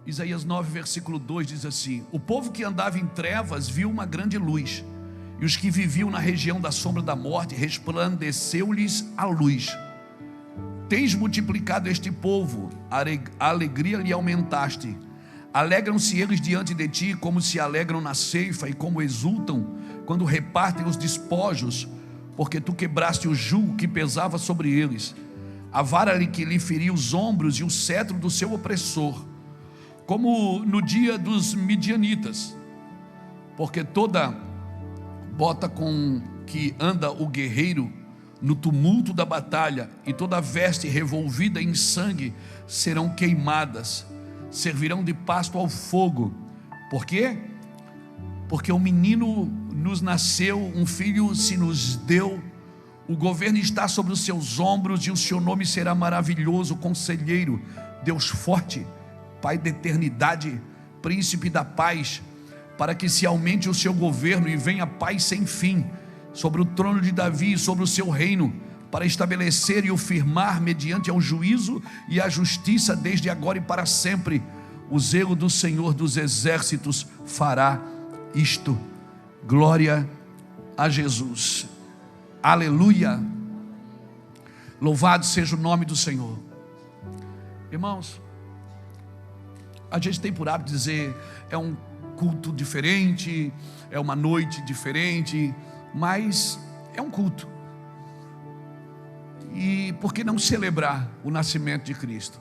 Isaías 9, versículo 2 diz assim: o povo que andava em trevas viu uma grande luz, e os que viviam na região da sombra da morte, resplandeceu-lhes a luz. Tens multiplicado este povo, a alegria lhe aumentaste. Alegram-se eles diante de ti, como se alegram na ceifa, e como exultam quando repartem os despojos, porque tu quebraste o jugo que pesava sobre eles, a vara que lhe feria os ombros e o cetro do seu opressor, como no dia dos midianitas. Porque toda bota com que anda o guerreiro no tumulto da batalha, e toda veste revolvida em sangue serão queimadas, servirão de pasto ao fogo. Por quê? Porque um menino nos nasceu, um filho se nos deu, o governo está sobre os seus ombros, e o seu nome será maravilhoso, Conselheiro, Deus forte, Pai da eternidade, Príncipe da paz, para que se aumente o seu governo e venha paz sem fim sobre o trono de Davi e sobre o seu reino, para estabelecer e o firmar mediante ao juízo e a justiça desde agora e para sempre. O zelo do Senhor dos exércitos fará isto. Glória a Jesus. Aleluia. Louvado seja o nome do Senhor. Irmãos, a gente tem por hábito dizer, é um culto diferente, é uma noite diferente, mas é um culto. E por que não celebrar o nascimento de Cristo?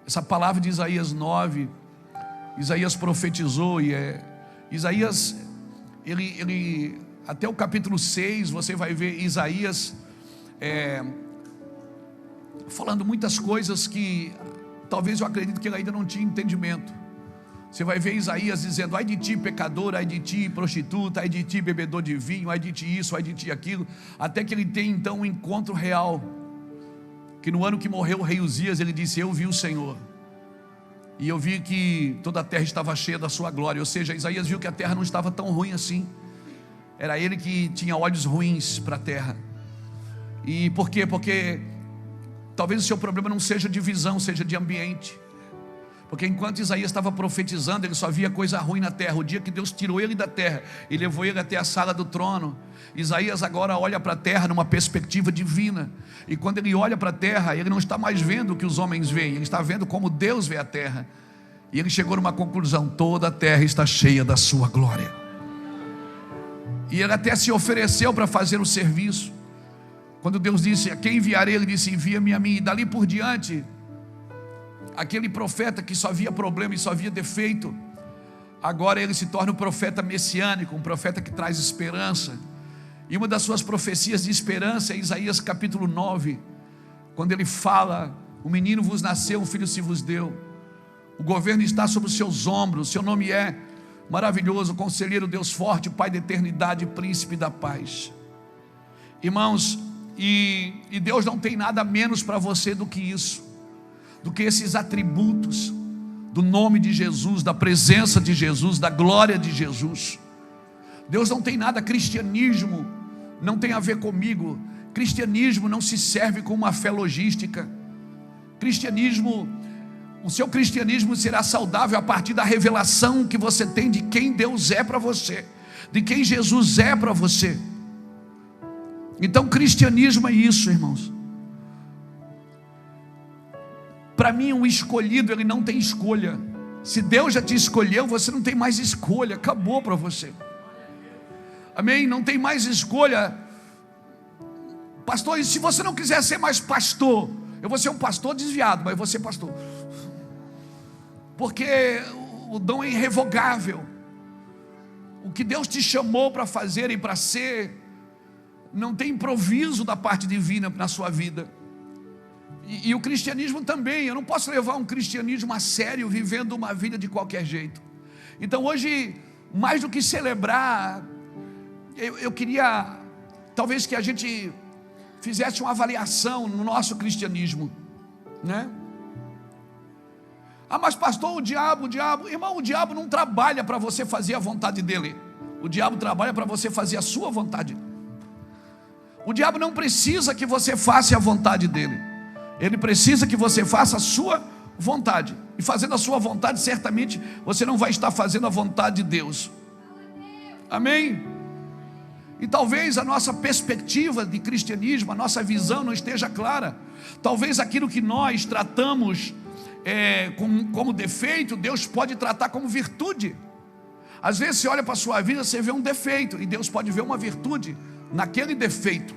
Essa palavra de Isaías 9, Isaías profetizou, e Isaías, ele até o capítulo 6, você vai ver Isaías falando muitas coisas que talvez eu acredito que ele ainda não tinha entendimento. Você vai ver Isaías dizendo: ai de ti pecador, ai de ti prostituta, ai de ti bebedor de vinho, ai de ti isso, ai de ti aquilo, até que ele tem então um encontro real, que no ano que morreu o rei Uzias, ele disse: eu vi o Senhor, e eu vi que toda a terra estava cheia da sua glória. Ou seja, Isaías viu que a terra não estava tão ruim assim, era ele que tinha olhos ruins para a terra. E por quê? Porque talvez o seu problema não seja de visão, seja de ambiente. Porque enquanto Isaías estava profetizando, ele só via coisa ruim na terra. O dia que Deus tirou ele da terra e levou ele até a sala do trono, Isaías agora olha para a terra numa perspectiva divina. E quando ele olha para a terra, ele não está mais vendo o que os homens veem, ele está vendo como Deus vê a terra. E ele chegou numa conclusão: toda a terra está cheia da sua glória. E ele até se ofereceu para fazer o serviço. Quando Deus disse: a quem enviarei? Ele disse: envia-me a mim. E dali por diante, aquele profeta que só via problema e só via defeito, agora ele se torna um profeta messiânico, um profeta que traz esperança. E uma das suas profecias de esperança é Isaías capítulo 9, quando ele fala: um menino vos nasceu, um filho se vos deu, o governo está sobre os seus ombros, seu nome é maravilhoso, Conselheiro, Deus forte, Pai da eternidade, Príncipe da paz. Irmãos, e Deus não tem nada menos para você do que isso, do que esses atributos do nome de Jesus, da presença de Jesus, da glória de Jesus. Deus não tem nada. Cristianismo não tem a ver comigo. Cristianismo não se serve com uma fé logística. O seu cristianismo será saudável a partir da revelação que você tem de quem Deus é para você, de quem Jesus é para você. Então cristianismo é isso, irmãos. Para mim, um escolhido, ele não tem escolha. Se Deus já te escolheu, você não tem mais escolha, acabou para você. Amém? Não tem mais escolha. Pastor, e se você não quiser ser mais pastor? Eu vou ser um pastor desviado, mas eu vou ser pastor, porque o dom é irrevogável. O que Deus te chamou para fazer e para ser, não tem improviso da parte divina na sua vida. E o cristianismo também. Eu não posso levar um cristianismo a sério vivendo uma vida de qualquer jeito. Então hoje, mais do que celebrar, eu queria talvez que a gente fizesse uma avaliação no nosso cristianismo, né? Ah, mas pastor, o diabo, irmão, o diabo não trabalha para você fazer a vontade dele. O diabo trabalha para você fazer a sua vontade. O diabo não precisa que você faça a vontade dele, ele precisa que você faça a sua vontade. E fazendo a sua vontade, certamente você não vai estar fazendo a vontade de Deus. Amém? E talvez a nossa perspectiva de cristianismo, a nossa visão não esteja clara. Talvez aquilo que nós tratamos como defeito, Deus pode tratar como virtude. Às vezes você olha para a sua vida, você vê um defeito, e Deus pode ver uma virtude naquele defeito.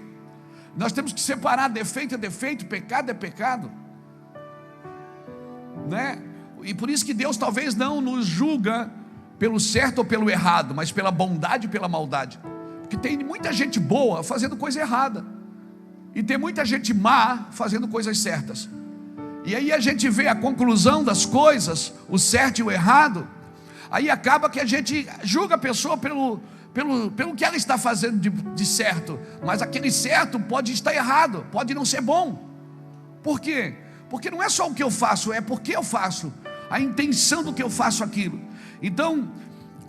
Nós temos que separar defeito é defeito, pecado é pecado, né? E por isso que Deus talvez não nos julga pelo certo ou pelo errado, mas pela bondade e pela maldade. Porque tem muita gente boa fazendo coisa errada, e tem muita gente má fazendo coisas certas. E aí a gente vê a conclusão das coisas, o certo e o errado. Aí acaba que a gente julga a pessoa pelo que ela está fazendo de certo. Mas aquele certo pode estar errado, pode não ser bom. Por quê? Porque não é só o que eu faço, é porque eu faço, a intenção do que eu faço aquilo. Então,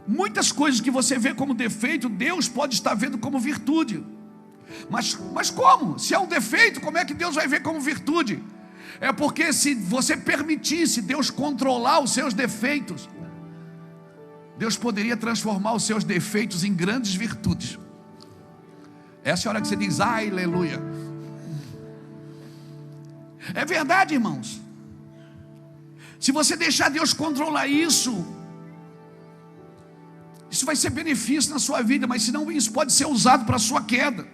muitas coisas que você vê como defeito, Deus pode estar vendo como virtude. Mas como? Se é um defeito, como é que Deus vai ver como virtude? É porque se você permitisse Deus controlar os seus defeitos, Deus poderia transformar os seus defeitos em grandes virtudes. Essa é a hora que você diz, aleluia. É verdade, irmãos. Se você deixar Deus controlar isso vai ser benefício na sua vida, mas senão isso pode ser usado para a sua queda.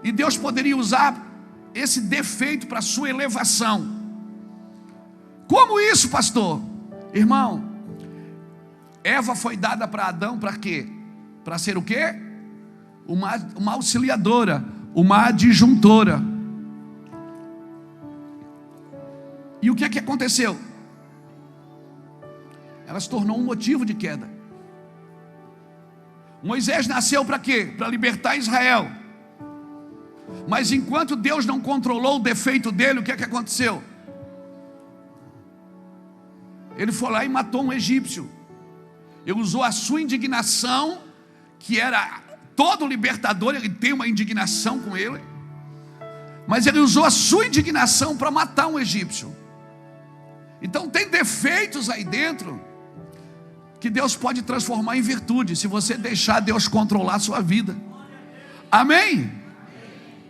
E Deus poderia usar esse defeito para a sua elevação. Como isso, pastor? Irmão, Eva foi dada para Adão para quê? Para ser o quê? Uma auxiliadora, uma adjuntora. E o que é que aconteceu? Ela se tornou um motivo de queda. Moisés nasceu para quê? Para libertar Israel. Mas enquanto Deus não controlou o defeito dele, o que é que aconteceu? Ele foi lá e matou um egípcio. Ele usou a sua indignação, que era todo libertador, ele tem uma indignação com ele, mas ele usou a sua indignação para matar um egípcio. Então tem defeitos aí dentro que Deus pode transformar em virtude, se você deixar Deus controlar a sua vida. Amém?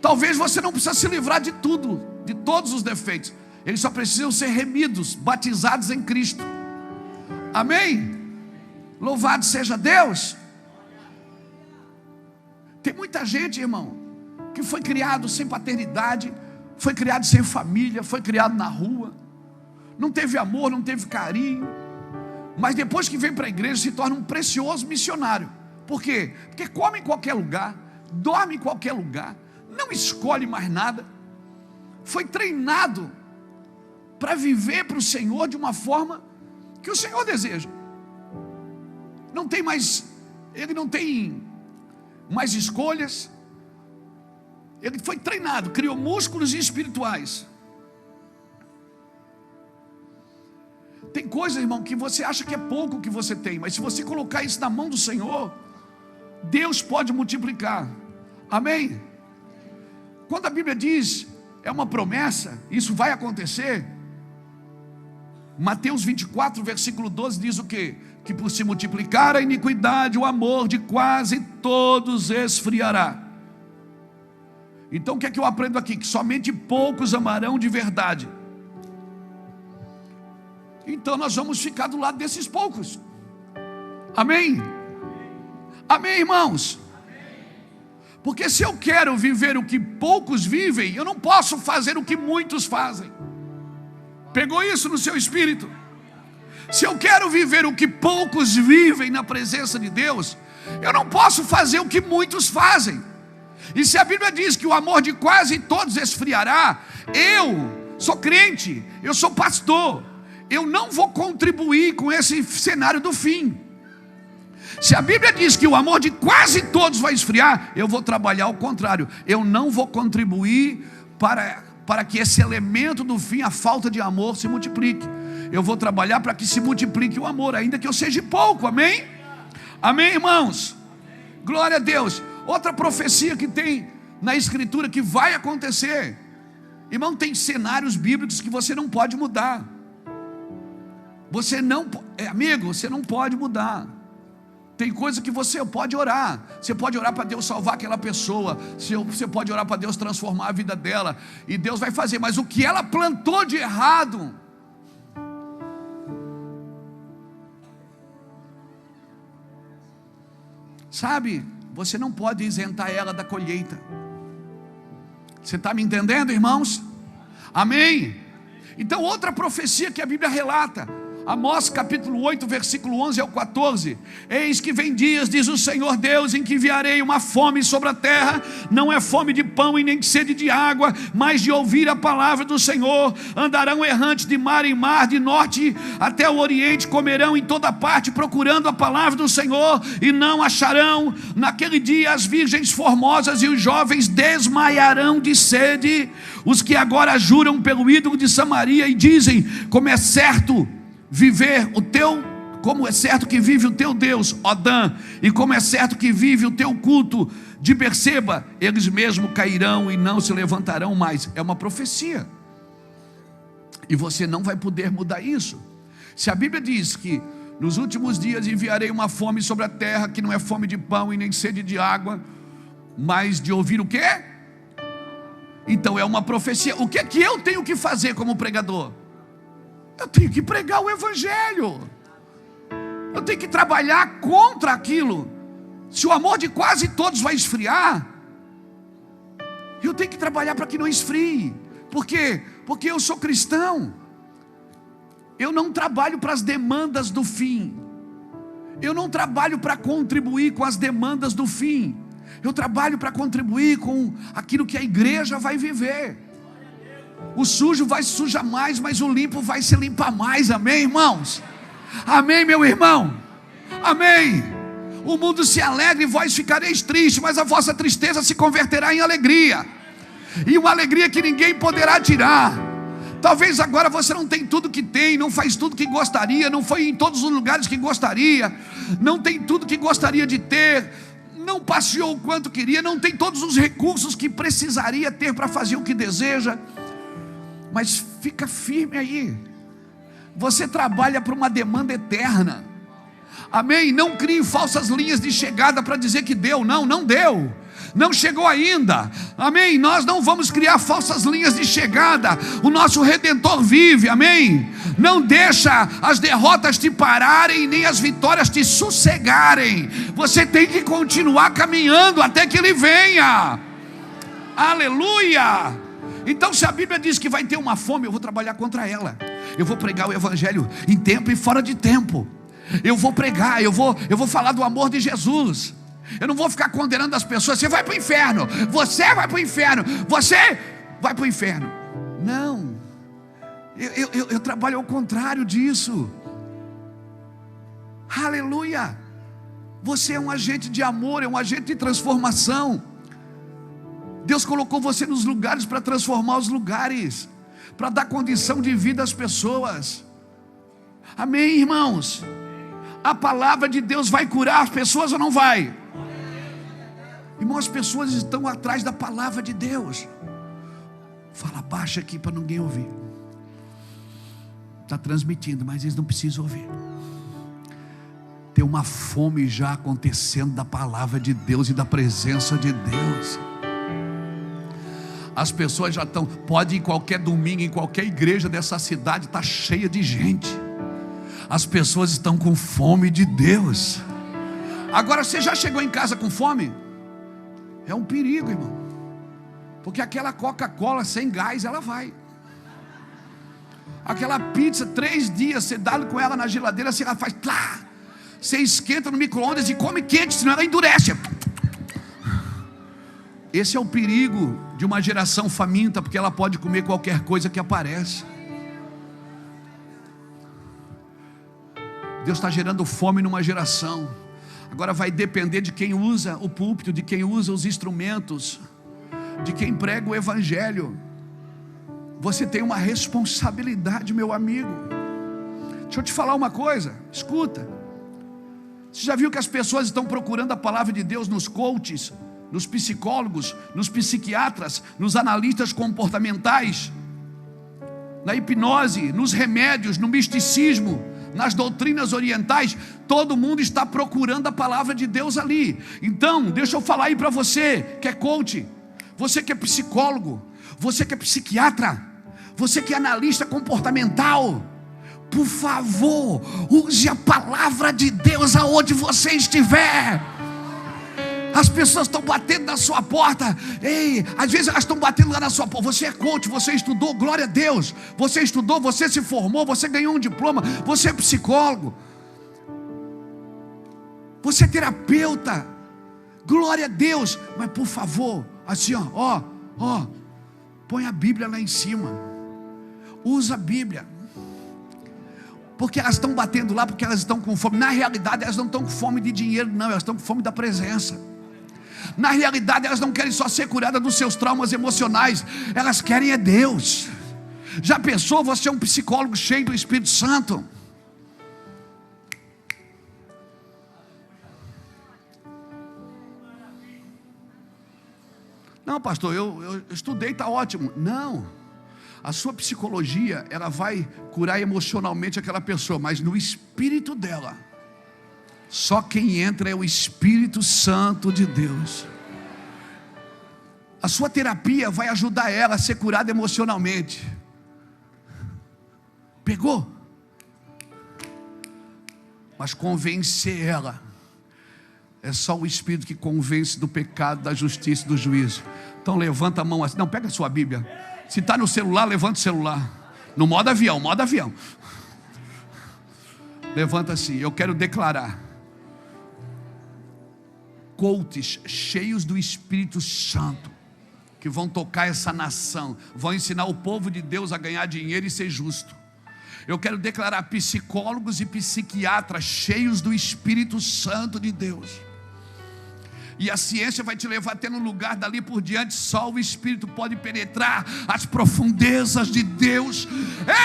Talvez você não precise se livrar de tudo, de todos os defeitos. Eles só precisam ser remidos, batizados em Cristo. Amém? Louvado seja Deus. Tem muita gente, irmão, que foi criado sem paternidade, foi criado sem família, foi criado na rua, não teve amor, não teve carinho, mas depois que vem para a igreja se torna um precioso missionário. Por quê? Porque come em qualquer lugar, dorme em qualquer lugar, não escolhe mais nada, foi treinado para viver para o Senhor de uma forma que o Senhor deseja. Não tem mais, ele não tem mais escolhas. Ele foi treinado, criou músculos espirituais. Tem coisas, irmão, que você acha que é pouco que você tem, mas se você colocar isso na mão do Senhor, Deus pode multiplicar. Amém? Quando a Bíblia diz, é uma promessa, isso vai acontecer. Mateus 24, versículo 12 diz o quê? Que por se multiplicar a iniquidade, o amor de quase todos esfriará. Então o que é que eu aprendo aqui? Que somente poucos amarão de verdade. Então nós vamos ficar do lado desses poucos. Amém? Amém, irmãos? Porque se eu quero viver o que poucos vivem, eu não posso fazer o que muitos fazem. Pegou isso no seu espírito? Se eu quero viver o que poucos vivem na presença de Deus, eu não posso fazer o que muitos fazem. E se a Bíblia diz que o amor de quase todos esfriará, eu sou crente, eu sou pastor, eu não vou contribuir com esse cenário do fim. Se a Bíblia diz que o amor de quase todos vai esfriar, eu vou trabalhar ao contrário. Eu não vou contribuir para que esse elemento do fim, a falta de amor, se multiplique. Eu vou trabalhar para que se multiplique o amor, ainda que eu seja pouco. Amém? Amém, irmãos? Glória a Deus. Outra profecia que tem na Escritura que vai acontecer. Irmão, tem cenários bíblicos que você não pode mudar. Você não, amigo, você não pode mudar. Tem coisa que você pode orar. Você pode orar para Deus salvar aquela pessoa. Você pode orar para Deus transformar a vida dela. E Deus vai fazer. Mas o que ela plantou de errado, sabe, você não pode isentar ela da colheita. Você está me entendendo, irmãos? Amém? Então, outra profecia que a Bíblia relata, Amós capítulo 8, versículo 11 ao 14: eis que vem dias, diz o Senhor Deus, em que enviarei uma fome sobre a terra, não é fome de pão e nem de sede de água, mas de ouvir a palavra do Senhor. Andarão errantes de mar em mar, de norte até o oriente, comerão em toda parte, procurando a palavra do Senhor, e não acharão. Naquele dia as virgens formosas e os jovens desmaiarão de sede. Os que agora juram pelo ídolo de Samaria e dizem: como é certo que vive o teu Deus, ó Dan, e como é certo que vive o teu culto de Berseba, eles mesmos cairão e não se levantarão mais. É uma profecia, e você não vai poder mudar isso. Se a Bíblia diz que nos últimos dias enviarei uma fome sobre a terra, que não é fome de pão e nem sede de água, mas de ouvir o quê? Então é uma profecia. O que é que eu tenho que fazer como pregador? Eu tenho que pregar o Evangelho. Eu tenho que trabalhar contra aquilo. Se o amor de quase todos vai esfriar, eu tenho que trabalhar para que não esfrie. Por quê? Porque eu sou cristão. Eu não trabalho para as demandas do fim. Eu não trabalho para contribuir com as demandas do fim. Eu trabalho para contribuir com aquilo que a igreja vai viver. O sujo vai se sujar mais, mas o limpo vai se limpar mais. Amém, irmãos? Amém, meu irmão? Amém. O mundo se alegra e vós ficareis tristes, mas a vossa tristeza se converterá em alegria, e uma alegria que ninguém poderá tirar. Talvez agora você não tem tudo que tem, não faz tudo que gostaria, não foi em todos os lugares que gostaria, não tem tudo que gostaria de ter, não passeou o quanto queria, não tem todos os recursos que precisaria ter para fazer o que deseja. Mas fica firme aí. Você trabalha para uma demanda eterna. Amém? Não crie falsas linhas de chegada para dizer que deu. Não deu. Não chegou ainda. Amém? Nós não vamos criar falsas linhas de chegada. O nosso Redentor vive. Amém? Não deixa as derrotas te pararem, nem as vitórias te sossegarem. Você tem que continuar caminhando até que Ele venha. Aleluia! Então, se a Bíblia diz que vai ter uma fome, eu vou trabalhar contra ela. Eu vou pregar o Evangelho em tempo e fora de tempo. Eu vou pregar, eu vou falar do amor de Jesus. Eu não vou ficar condenando as pessoas. Você vai para o inferno, você vai para o inferno, você vai para o inferno. Não, eu trabalho ao contrário disso. Aleluia. Você é um agente de amor, é um agente de transformação. Deus colocou você nos lugares para transformar os lugares, para dar condição de vida às pessoas. Amém, irmãos? A palavra de Deus vai curar as pessoas ou não vai? Irmão, as pessoas estão atrás da palavra de Deus. Fala baixo aqui para ninguém ouvir. Está transmitindo, mas eles não precisam ouvir. Tem uma fome já acontecendo da palavra de Deus e da presença de Deus. As pessoas já estão, pode ir qualquer domingo, em qualquer igreja dessa cidade, está cheia de gente. As pessoas estão com fome de Deus. Agora, você já chegou em casa com fome? É um perigo, irmão. Porque aquela Coca-Cola sem gás, ela vai. Aquela pizza, 3 dias, você dá com ela na geladeira, você ela faz, tlá, você esquenta no micro-ondas e come quente, senão ela endurece. Esse é o perigo de uma geração faminta, porque ela pode comer qualquer coisa que aparece. Deus está gerando fome numa geração. Agora vai depender de quem usa o púlpito, de quem usa os instrumentos, de quem prega o Evangelho. Você tem uma responsabilidade, meu amigo. Deixa eu te falar uma coisa, escuta. Você já viu que as pessoas estão procurando a palavra de Deus nos coaches, nos psicólogos, nos psiquiatras, nos analistas comportamentais, na hipnose, nos remédios, no misticismo? nas doutrinas orientais, todo mundo está procurando a palavra de Deus ali. Então, deixa eu falar aí para você que é coach, você que é psicólogo, você que é psiquiatra, você que é analista comportamental, por favor, use a palavra de Deus aonde você estiver. As pessoas estão batendo na sua porta. Ei, às vezes elas estão batendo lá na sua porta. Você é coach, você estudou, glória a Deus. Você estudou, você se formou, você ganhou um diploma. Você é psicólogo. Você é terapeuta. Glória a Deus. Mas por favor, assim ó, põe a Bíblia lá em cima. Usa a Bíblia. Porque elas estão batendo lá porque elas estão com fome. Na realidade elas não estão com fome de dinheiro, não. Elas estão com fome da presença. Na realidade elas não querem só ser curadas dos seus traumas emocionais, elas querem é Deus. Já pensou você é um psicólogo cheio do Espírito Santo? Não, pastor, eu estudei, está ótimo. Não, a sua psicologia, ela vai curar emocionalmente aquela pessoa, mas no espírito dela, só quem entra é o Espírito Santo de Deus. A sua terapia vai ajudar ela a ser curada emocionalmente. Pegou? Mas convencer ela é só o Espírito que convence do pecado, da justiça e do juízo. Então levanta a mão assim. Não, pega a sua Bíblia. Se está no celular, levanta o celular. No modo avião, modo avião. Levanta assim. Eu quero declarar. Coaches cheios do Espírito Santo, que vão tocar essa nação, vão ensinar o povo de Deus a ganhar dinheiro e ser justo. Eu quero declarar psicólogos e psiquiatras cheios do Espírito Santo de Deus. E a ciência vai te levar até no lugar dali por diante. Só o Espírito pode penetrar as profundezas de Deus.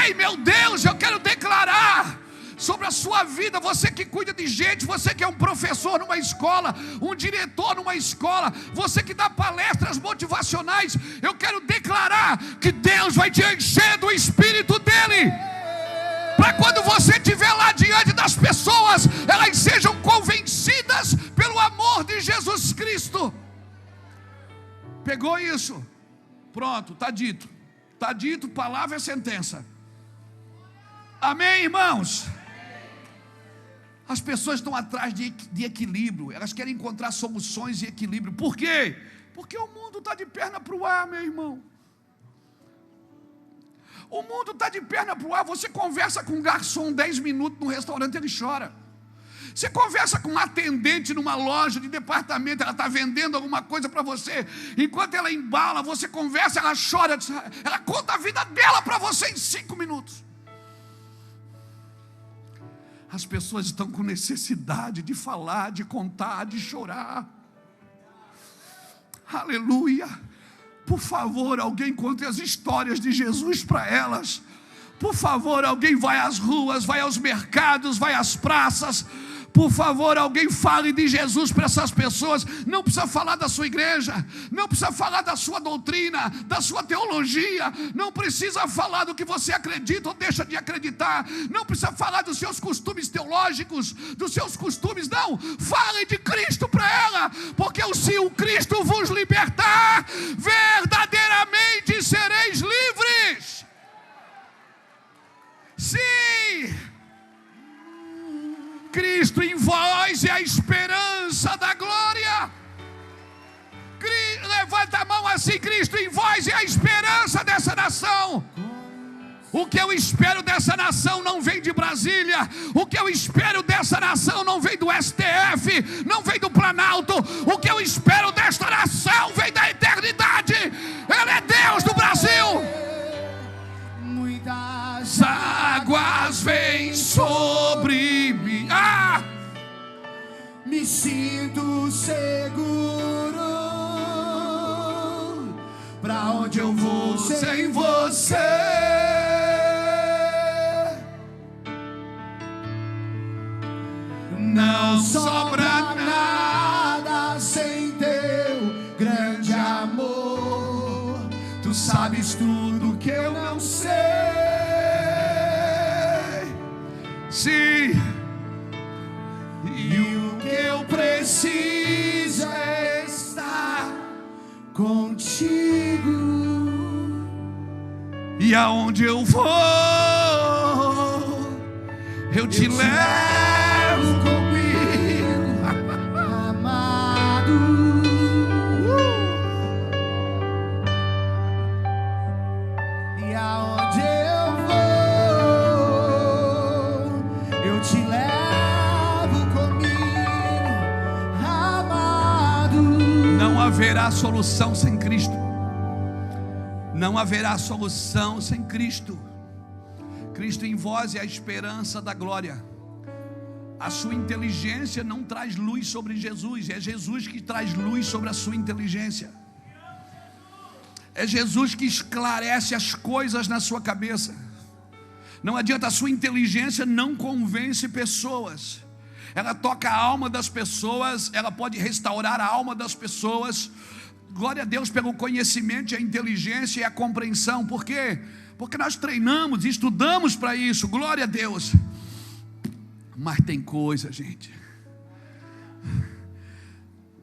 Ei, meu Deus, eu quero declarar sobre a sua vida, você que cuida de gente, você que é um professor numa escola, um diretor numa escola, você que dá palestras motivacionais, eu quero declarar que Deus vai te encher do Espírito dEle, para quando você estiver lá diante das pessoas, elas sejam convencidas pelo amor de Jesus Cristo. Pegou isso? Pronto, está dito, palavra é sentença. Amém, irmãos? As pessoas estão atrás de equilíbrio, elas querem encontrar soluções e equilíbrio. Por quê? Porque o mundo está de perna para o ar, meu irmão. O mundo está de perna para o ar. Você conversa com um garçom 10 minutos no restaurante, ele chora. Você conversa com uma atendente numa loja de departamento, ela está vendendo alguma coisa para você, enquanto ela embala, você conversa, ela chora, ela conta a vida dela para você em 5 minutos. As pessoas estão com necessidade de falar, de contar, de chorar. Aleluia. Por favor, alguém conte as histórias de Jesus para elas. Por favor, alguém vai às ruas, vai aos mercados, vai às praças. Por favor, alguém fale de Jesus para essas pessoas. Não precisa falar da sua igreja, não precisa falar da sua doutrina, da sua teologia, não precisa falar do que você acredita ou deixa de acreditar, não precisa falar dos seus costumes teológicos, dos seus costumes, não. Fale de Cristo para ela, porque se o Cristo vos libertar, verdadeiramente sereis livres. Sim, Cristo em vós é a esperança da glória. Levanta a mão assim: Cristo em vós é a esperança dessa nação. O que eu espero dessa nação não vem de Brasília. O que eu espero dessa nação não vem do STF, não vem do Planalto. O que eu espero desta nação vem da eternidade. Ele é Deus do Brasil. Muitas águas vêm sobre mim. Me sinto seguro. Pra onde eu vou sem você? Não sobra nada sem teu grande amor. Tu sabes tudo que eu não sei. Sim. E o que eu preciso é estar contigo. E aonde eu vou, eu te levo comigo, amado. E aonde eu vou, eu te levo comigo, amado. Não haverá solução sem Cristo. Não haverá solução sem Cristo. Cristo em vós é a esperança da glória. A sua inteligência não traz luz sobre Jesus, é Jesus que traz luz sobre a sua inteligência. É Jesus que esclarece as coisas na sua cabeça. Não adianta, a sua inteligência não convence pessoas. Ela toca a alma das pessoas, ela pode restaurar a alma das pessoas. Glória a Deus pelo conhecimento, a inteligência e a compreensão. Por quê? Porque nós treinamos, estudamos para isso. Glória a Deus. Mas tem coisa, gente.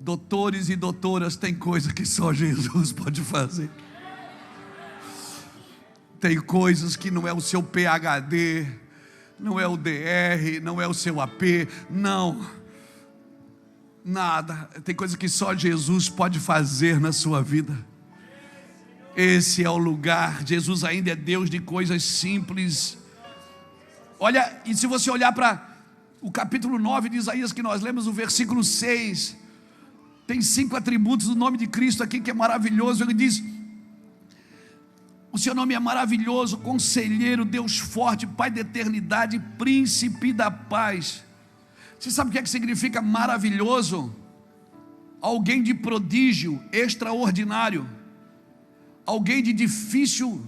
Doutores e doutoras, tem coisa que só Jesus pode fazer. Tem coisas que não é o seu PhD, não é o DR, não é o seu AP, não. Nada. Tem coisa que só Jesus pode fazer na sua vida. Esse é o lugar. Jesus ainda é Deus de coisas simples. Olha, e se você olhar para o capítulo 9 de Isaías que nós lemos, o versículo 6, tem 5 atributos do nome de Cristo aqui que é maravilhoso. Ele diz: o seu nome é maravilhoso, conselheiro, Deus forte, Pai da eternidade, príncipe da paz. Você sabe o que é que significa maravilhoso? Alguém de prodígio, extraordinário. Alguém de difícil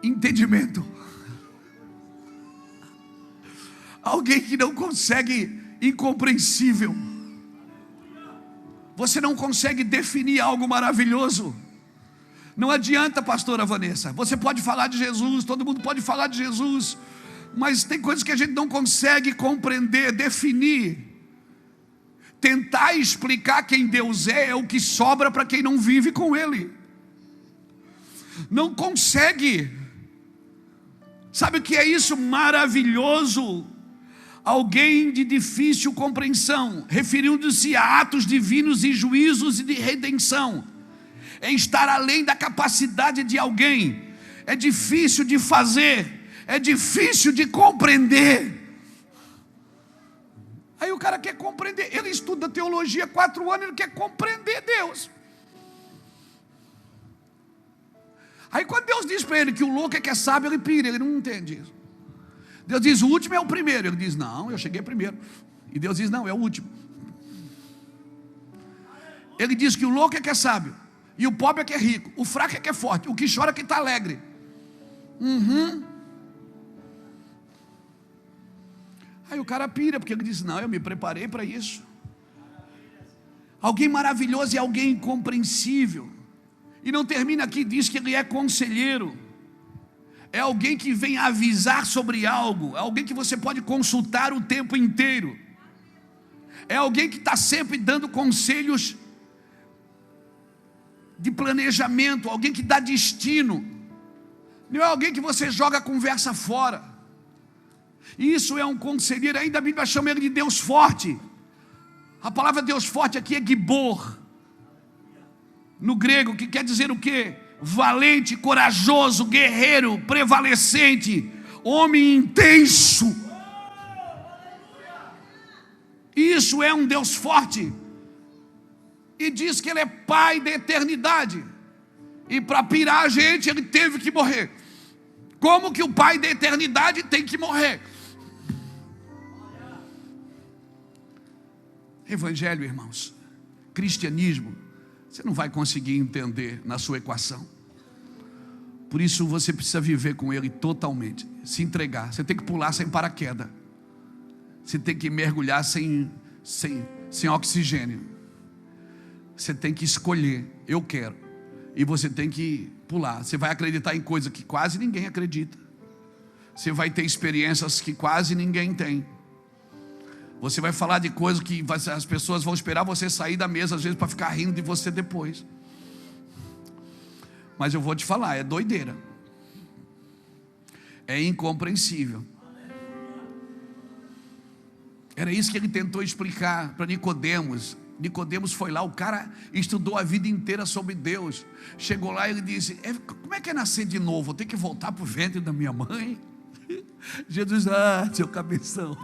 entendimento. Alguém que não consegue, incompreensível. Você não consegue definir algo maravilhoso. Não adianta, pastora Vanessa. Você pode falar de Jesus, todo mundo pode falar de Jesus, mas tem coisas que a gente não consegue compreender, definir. Tentar explicar quem Deus é o que sobra para quem não vive com Ele. Não consegue. Sabe o que é isso? Maravilhoso. Alguém de difícil compreensão, referindo-se a atos divinos e juízos e de redenção. É estar além da capacidade de alguém. É difícil de fazer. É difícil de compreender. Aí o cara quer compreender. Ele estuda teologia 4 anos, ele quer compreender Deus. Aí quando Deus diz para ele que o louco é que é sábio, ele pira, ele não entende isso. Deus diz: o último é o primeiro. Ele diz: não, eu cheguei primeiro. E Deus diz: não, é o último. Ele diz que o louco é que é sábio, e o pobre é que é rico, o fraco é que é forte, o que chora é que está alegre. Aí o cara pira, porque ele diz: não, eu me preparei para isso. Alguém maravilhoso e alguém incompreensível. E não termina aqui, diz que ele é conselheiro. É alguém que vem avisar sobre algo. É alguém que você pode consultar o tempo inteiro. É alguém que está sempre dando conselhos de planejamento. Alguém que dá destino. Não é alguém que você joga a conversa fora. Isso é um conselheiro. Ainda a Bíblia chama ele de Deus forte. A palavra Deus forte aqui é Gibor, no grego, que quer dizer o quê? Valente, corajoso, guerreiro, prevalecente, homem intenso. Isso é um Deus forte. E diz que ele é Pai da eternidade. E para pirar a gente, ele teve que morrer. Como que o Pai da eternidade tem que morrer? Evangelho, irmãos, cristianismo, você não vai conseguir entender na sua equação. Por isso você precisa viver com ele totalmente, se entregar. Você tem que pular sem paraquedas. Você tem que mergulhar sem oxigênio. Você tem que escolher: eu quero. E você tem que pular. Você vai acreditar em coisa que quase ninguém acredita. Você vai ter experiências que quase ninguém tem. Você vai falar de coisas que as pessoas vão esperar você sair da mesa, às vezes, para ficar rindo de você depois. Mas eu vou te falar, é doideira. É incompreensível. Era isso que ele tentou explicar para Nicodemos. Nicodemos foi lá, o cara estudou a vida inteira sobre Deus. Chegou lá e ele disse: como é que é nascer de novo? Eu tenho que voltar para o ventre da minha mãe? Jesus: seu cabeção,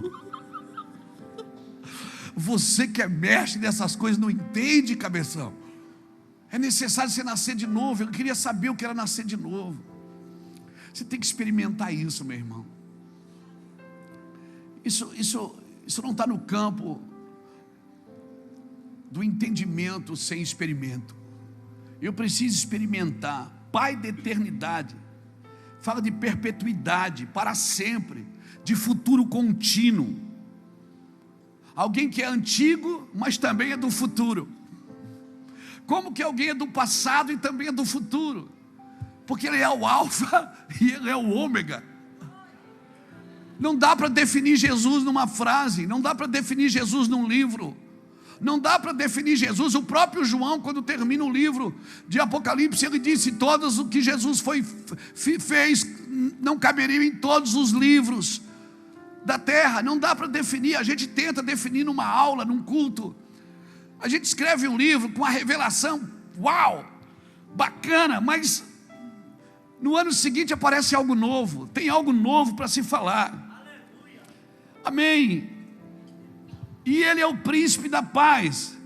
você que é mestre dessas coisas não entende, cabeção. É necessário você nascer de novo. Eu queria saber o que era nascer de novo. Você tem que experimentar isso, meu irmão. Isso não está no campo do entendimento sem experimento. Eu preciso experimentar. Pai da eternidade fala de perpetuidade, para sempre, de futuro contínuo. Alguém que é antigo, mas também é do futuro. Como que alguém é do passado e também é do futuro? Porque ele é o alfa e ele é o ômega. Não dá para definir Jesus numa frase, não dá para definir Jesus num livro, não dá para definir Jesus. O próprio João, quando termina o livro de Apocalipse, ele disse: todos o que Jesus fez não caberiam em todos os livros da terra. Não dá para definir. A gente tenta definir numa aula, num culto. A gente escreve um livro com a revelação, uau, bacana, mas no ano seguinte aparece algo novo, tem algo novo para se falar. Amém. E ele é o príncipe da paz,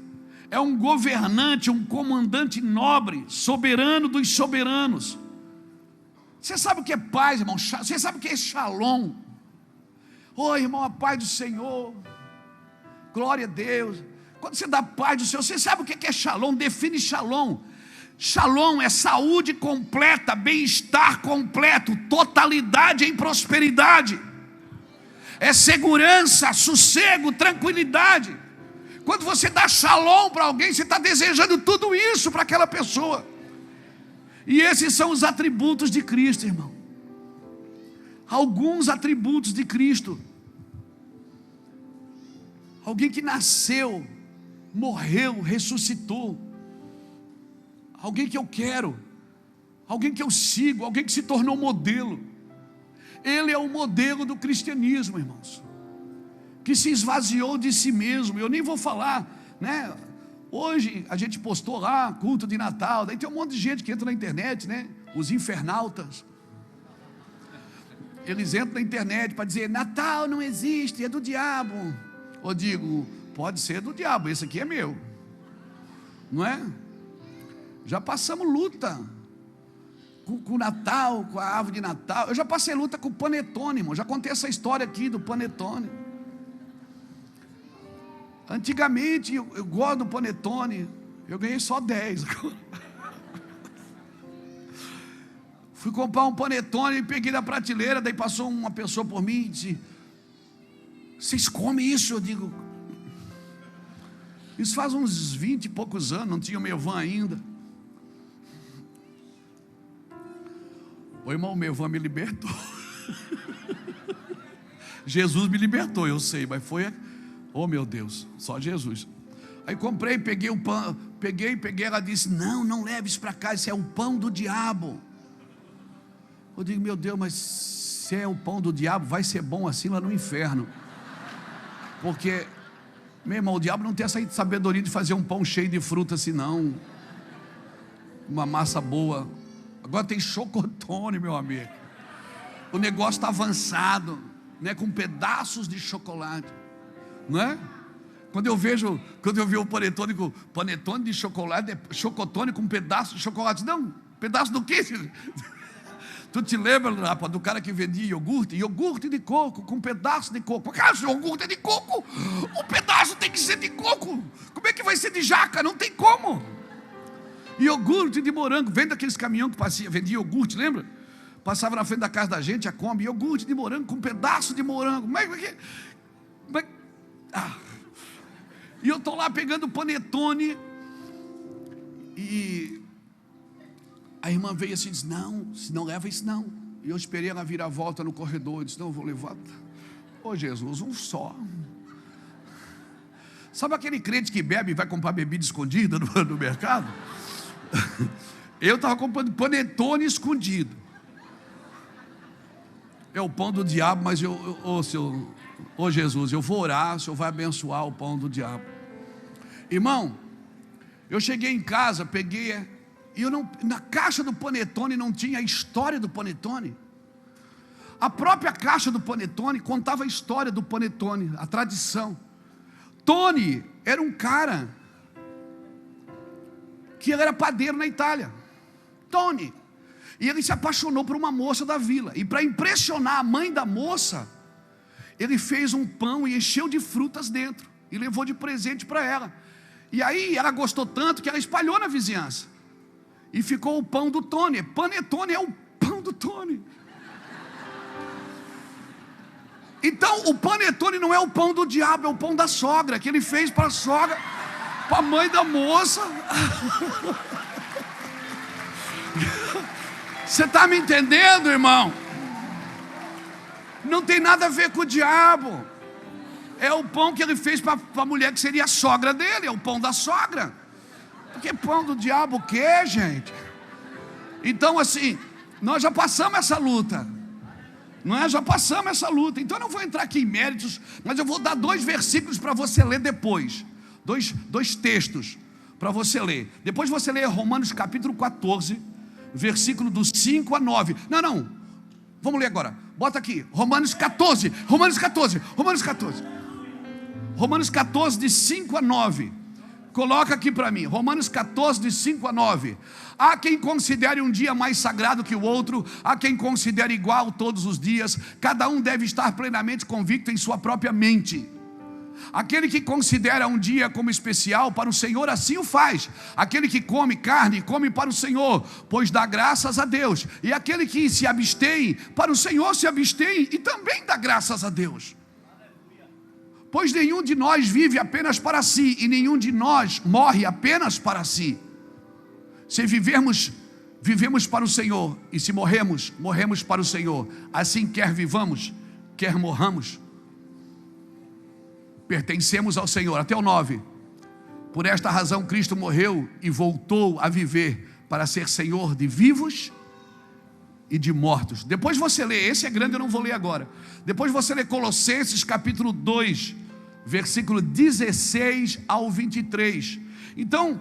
é um governante, um comandante nobre, soberano dos soberanos. Você sabe o que é paz, irmão? Você sabe o que é shalom? Irmão, a paz do Senhor, glória a Deus. Quando você dá paz do Senhor, você sabe o que é shalom? Define shalom. Shalom é saúde completa, bem-estar completo, totalidade em prosperidade. É segurança, sossego, tranquilidade. Quando você dá shalom para alguém, você está desejando tudo isso para aquela pessoa. E esses são os atributos de Cristo, irmão. Alguns atributos de Cristo. Alguém que nasceu, morreu, ressuscitou. Alguém que eu quero, alguém que eu sigo, alguém que se tornou modelo. Ele é o modelo do cristianismo, irmãos, que se esvaziou de si mesmo. Eu nem vou falar, né? Hoje a gente postou lá culto de Natal, daí tem um monte de gente que entra na internet, né? Os infernautas. Eles entram na internet para dizer: Natal não existe, é do diabo. Eu digo: pode ser do diabo, esse aqui é meu, não é? Já passamos luta com o Natal, com a árvore de Natal. Eu já passei luta com o panetone, irmão. Já contei essa história aqui do panetone. Antigamente eu gosto do panetone, eu ganhei só 10 agora. Fui comprar um panetone e peguei da prateleira. Daí passou uma pessoa por mim e disse: vocês comem isso? Eu digo: isso faz uns 20 e poucos anos, não tinha o meu van ainda. O irmão, meu van me libertou. Jesus me libertou, eu sei, mas foi, oh meu Deus, só Jesus. Aí comprei, peguei o pão, peguei, ela disse: não leve isso para cá, isso é o pão do diabo. Eu digo: meu Deus, mas se é o pão do diabo, vai ser bom assim lá no inferno. Porque, meu irmão, o diabo não tem essa sabedoria de fazer um pão cheio de fruta assim, não. Uma massa boa. Agora tem chocotone, meu amigo. O negócio está avançado, né? Com pedaços de chocolate, não é? Quando eu vi o panetone de chocolate, é chocotone com pedaço de chocolate. Não, pedaço do quê? Tu te lembra, rapaz, do cara que vendia iogurte de coco, com pedaço de coco. Cara, se o iogurte é de coco, o pedaço tem que ser de coco. Como é que vai ser de jaca? Não tem como. Iogurte de morango, vem daqueles caminhões que vendia iogurte, lembra? Passava na frente da casa da gente, a Kombi, iogurte de morango com pedaço de morango. E eu estou lá pegando panetone, e a irmã veio assim e disse: não, se não leva isso não. E eu esperei ela virar a volta no corredor. Eu disse: não, eu vou levar. Ô Jesus, um só. Sabe aquele crente que bebe e vai comprar bebida escondida no mercado? Eu estava comprando panetone escondido. É o pão do diabo, mas ô Jesus, eu vou orar, o Senhor vai abençoar o pão do diabo. Irmão, eu cheguei em casa, peguei, e na caixa do panetone não tinha a história do panetone. A própria caixa do panetone contava a história do panetone, a tradição. Tony era um cara que ele era padeiro na Itália. Tony. E ele se apaixonou por uma moça da vila. E para impressionar a mãe da moça, ele fez um pão e encheu de frutas dentro. E levou de presente para ela. E aí ela gostou tanto que ela espalhou na vizinhança. E ficou o pão do Tony. Panetone é o pão do Tony. Então o panetone não é o pão do diabo, é o pão da sogra, que ele fez para a sogra, para a mãe da moça. Você está me entendendo, irmão? Não tem nada a ver com o diabo. É o pão que ele fez para a mulher que seria a sogra dele, é o pão da sogra. Porque pão do diabo o quê, gente? Então assim, nós já passamos essa luta. Já passamos essa luta. Então eu não vou entrar aqui em méritos, mas eu vou dar 2 versículos para você ler depois. Dois textos para você ler. Depois você lê Romanos capítulo 14, versículo do 5 a 9. Não, vamos ler agora. Bota aqui, Romanos 14, Romanos 14, de 5 a 9. Coloca aqui para mim, Romanos 14, de 5 a 9. Há quem considere um dia mais sagrado que o outro, há quem considere igual todos os dias. Cada um deve estar plenamente convicto em sua própria mente. Aquele que considera um dia como especial para o Senhor, assim o faz. Aquele que come carne, come para o Senhor, pois dá graças a Deus. E aquele que se abstém, para o Senhor se abstém e também dá graças a Deus. Pois nenhum de nós vive apenas para si, e nenhum de nós morre apenas para si. Se vivermos, vivemos para o Senhor, e se morremos, morremos para o Senhor. Assim, quer vivamos, quer morramos, pertencemos ao Senhor. Até o 9. Por esta razão Cristo morreu e voltou a viver para ser Senhor de vivos e de mortos. Depois você lê, esse é grande, eu não vou ler agora. Depois você lê Colossenses capítulo 2, versículo 16 ao 23. Então,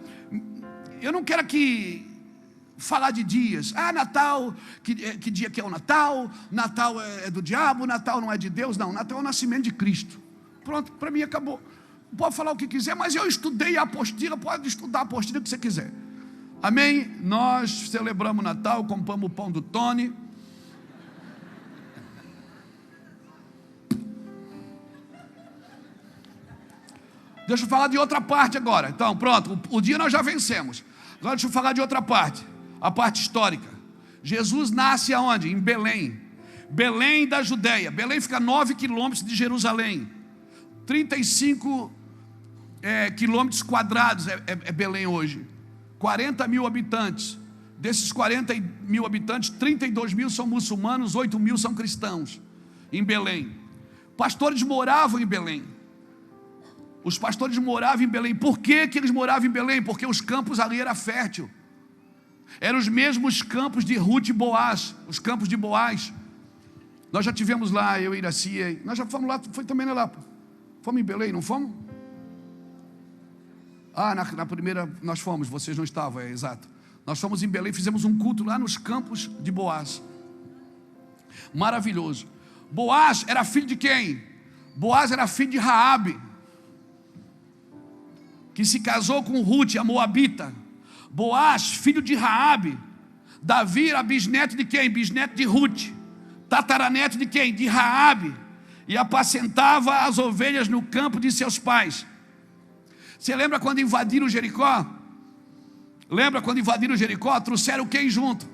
eu não quero aqui falar de dias. Natal, que dia que é o Natal? Natal é do diabo, Natal não é de Deus. Não, Natal é o nascimento de Cristo. Pronto, para mim acabou. Pode falar o que quiser, mas eu estudei a apostila, pode estudar a apostila que você quiser. Amém? Nós celebramos Natal, compramos o pão do Tony. Deixa eu falar de outra parte agora. Então, pronto, o dia nós já vencemos. Agora deixa eu falar de outra parte, a parte histórica. Jesus nasce aonde? Em Belém. Belém da Judeia. Belém fica 9 quilômetros de Jerusalém. 35 quilômetros quadrados é Belém hoje. 40 mil habitantes. Desses 40 mil habitantes, 32 mil são muçulmanos, 8 mil são cristãos. Em Belém. Pastores moravam em Belém. Os pastores moravam em Belém. Por que eles moravam em Belém? Porque os campos ali eram férteis. Eram os mesmos campos de Ruth e Boaz. Os campos de Boaz. Nós já tivemos lá, eu e Iracia. Nós já fomos lá, foi também lá. Fomos em Belém, não fomos? Na primeira nós fomos, vocês não estavam, exato. Nós fomos em Belém, fizemos um culto lá nos campos de Boaz. Maravilhoso. Boaz era filho de quem? Boaz era filho de Raabe, que se casou com Ruth, a moabita. Boaz, filho de Raabe. Davi era bisneto de quem? Bisneto de Ruth. Tataraneto de quem? De Raabe. E apacentava as ovelhas no campo de seus pais. Você lembra quando invadiram Jericó? Lembra quando invadiram Jericó? Trouxeram quem junto?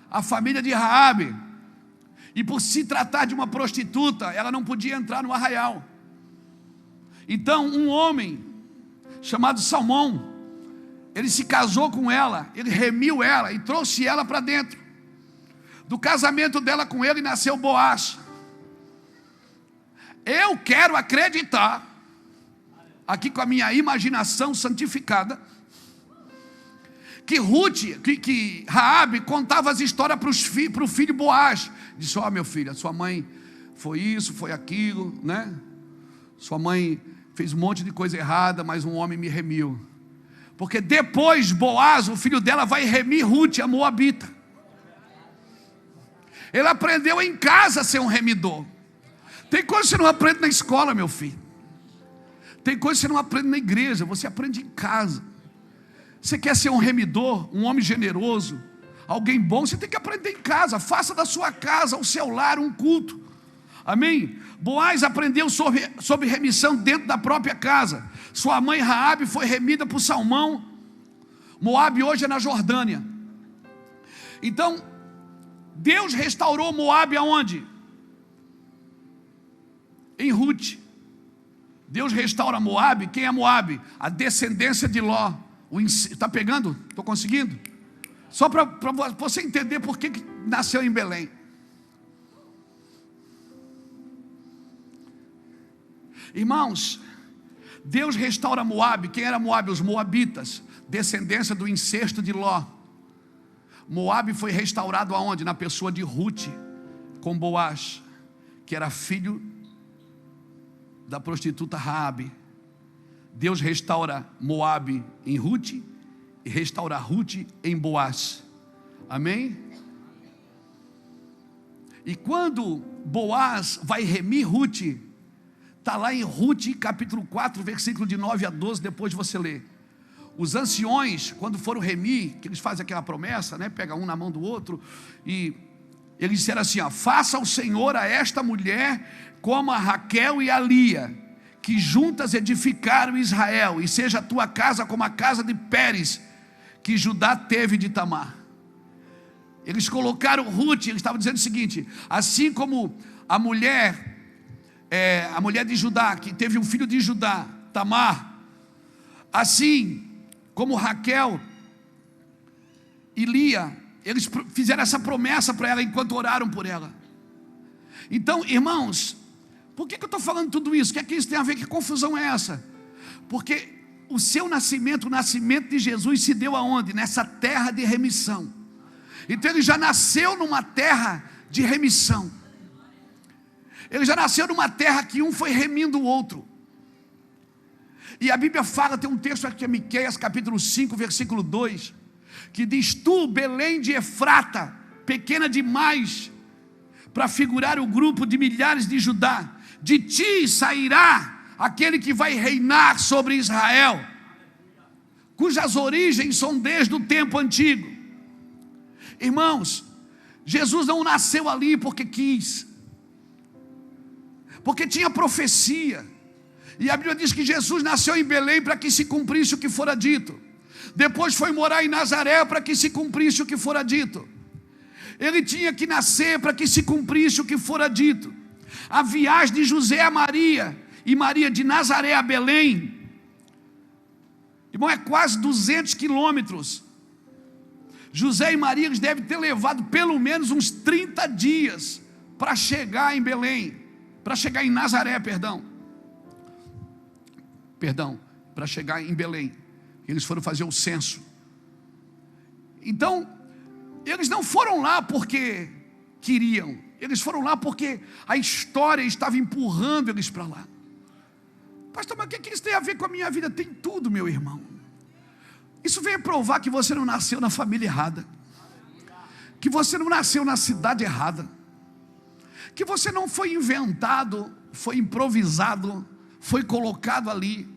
A família de Raabe. E por se tratar de uma prostituta, ela não podia entrar no arraial. Então um homem chamado Salmão, ele se casou com ela, ele remiu ela e trouxe ela para dentro. Do casamento dela com ele nasceu Boaz. Eu quero acreditar, aqui com a minha imaginação santificada, que Raabe contava as histórias para o filho Boaz. Disse: ó, meu filho, a sua mãe foi isso, foi aquilo, né? Sua mãe fez um monte de coisa errada, mas um homem me remiu. Porque depois Boaz, o filho dela, vai remir Ruth, a moabita. Ele aprendeu em casa a ser um remidor. Tem coisa que você não aprende na escola, meu filho. Tem coisa que você não aprende na igreja, você aprende em casa. Você quer ser um remidor, um homem generoso, alguém bom, você tem que aprender em casa. Faça da sua casa, o seu lar, um culto. Amém? Boaz aprendeu sobre remissão dentro da própria casa. Sua mãe Raabe foi remida por Salmão. Moabe hoje é na Jordânia. Então, Deus restaurou Moabe aonde? Em Ruth. Deus restaura Moabe. Quem é Moabe? A descendência de Ló. Está pegando? Estou conseguindo? Só para você entender por que nasceu em Belém. Irmãos, Deus restaura Moabe. Quem era Moabe? Os moabitas, descendência do incesto de Ló. Moabe foi restaurado aonde? Na pessoa de Ruth, com Boaz, que era filho da prostituta Raabe. Deus restaura Moabe em Ruth e restaura Ruth em Boaz. Amém? E quando Boaz vai remir Ruth, está lá em Ruth capítulo 4, versículo de 9 a 12, depois você lê. Os anciões, quando foram remir, que eles fazem aquela promessa, né? Pega um na mão do outro, e eles disseram assim: ó, faça o Senhor a esta mulher como a Raquel e a Lia, que juntas edificaram Israel, e seja a tua casa como a casa de Pérez, que Judá teve de Tamar. Eles colocaram Ruth, eles estavam dizendo o seguinte: assim como a mulher de Judá, que teve um filho de Judá, Tamar, assim como Raquel e Lia, eles fizeram essa promessa para ela enquanto oraram por ela. Então, irmãos, por que eu estou falando tudo isso? O que é que isso tem a ver? Que confusão é essa? Porque o seu nascimento, o nascimento de Jesus se deu aonde? Nessa terra de remissão. Então ele já nasceu numa terra de remissão. Ele já nasceu numa terra que um foi remindo o outro. E a Bíblia fala, tem um texto aqui, Miqueias capítulo 5, versículo 2, que diz: tu, Belém de Efrata, pequena demais para figurar o grupo de milhares de Judá, de ti sairá aquele que vai reinar sobre Israel, cujas origens são desde o tempo antigo. Irmãos, Jesus não nasceu ali porque quis, porque tinha profecia. E a Bíblia diz que Jesus nasceu em Belém para que se cumprisse o que fora dito. Depois foi morar em Nazaré para que se cumprisse o que fora dito. Ele tinha que nascer para que se cumprisse o que fora dito. A viagem de José a Maria, e Maria de Nazaré a Belém, irmão, é quase 200 quilômetros. José e Maria, eles devem ter levado pelo menos uns 30 dias para chegar em Belém, para chegar em Nazaré, para chegar em Belém. Eles foram fazer o censo. Então, eles não foram lá porque queriam, eles foram lá porque a história estava empurrando eles para lá. Pastor, mas o que isso tem a ver com a minha vida? Tem tudo, meu irmão. Isso vem provar que você não nasceu na família errada, que você não nasceu na cidade errada, que você não foi inventado, foi improvisado, foi colocado ali.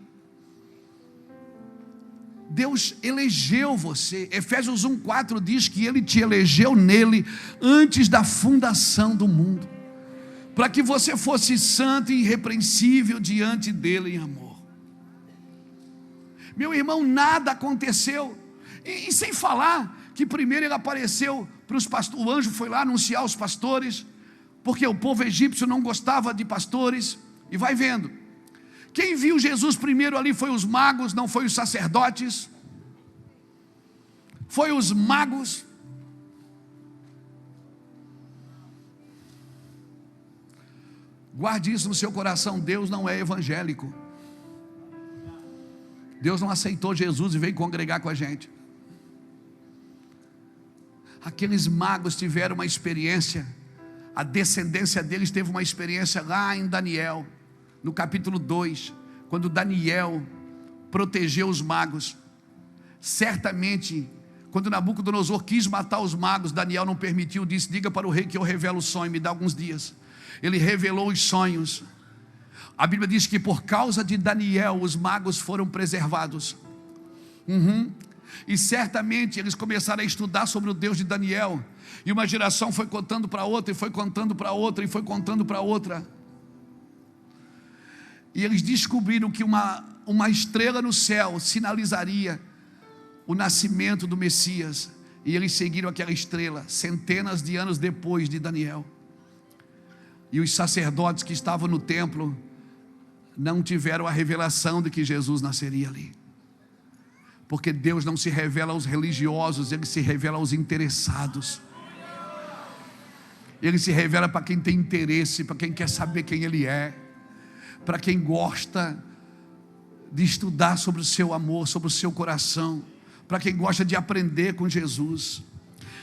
Deus elegeu você. Efésios 1:4 diz que Ele te elegeu nele antes da fundação do mundo, para que você fosse santo e irrepreensível diante dele em amor. Meu irmão, nada aconteceu. E sem falar que primeiro ele apareceu para os pastores. O anjo foi lá anunciar aos pastores, porque o povo egípcio não gostava de pastores. E vai vendo, quem viu Jesus primeiro ali foi os magos, não foi os sacerdotes. Foi os magos. Guarde isso no seu coração. Deus não é evangélico. Deus não aceitou Jesus e veio congregar com a gente. Aqueles magos tiveram uma experiência, a descendência deles teve uma experiência lá em Daniel, no capítulo 2, quando Daniel protegeu os magos. Certamente, quando Nabucodonosor quis matar os magos, Daniel não permitiu, disse: diga para o rei que eu revelo o sonho, me dá alguns dias. Ele revelou os sonhos. A Bíblia diz que por causa de Daniel os magos foram preservados. E certamente eles começaram a estudar sobre o Deus de Daniel, e uma geração foi contando para outra, e foi contando para outra, e foi contando para outra, e eles descobriram que uma estrela no céu sinalizaria o nascimento do Messias, e eles seguiram aquela estrela centenas de anos depois de Daniel. E os sacerdotes que estavam no templo não tiveram a revelação de que Jesus nasceria ali, porque Deus não se revela aos religiosos, Ele se revela aos interessados. Ele se revela para quem tem interesse, para quem quer saber quem Ele é, para quem gosta de estudar sobre o seu amor, sobre o seu coração, para quem gosta de aprender com Jesus.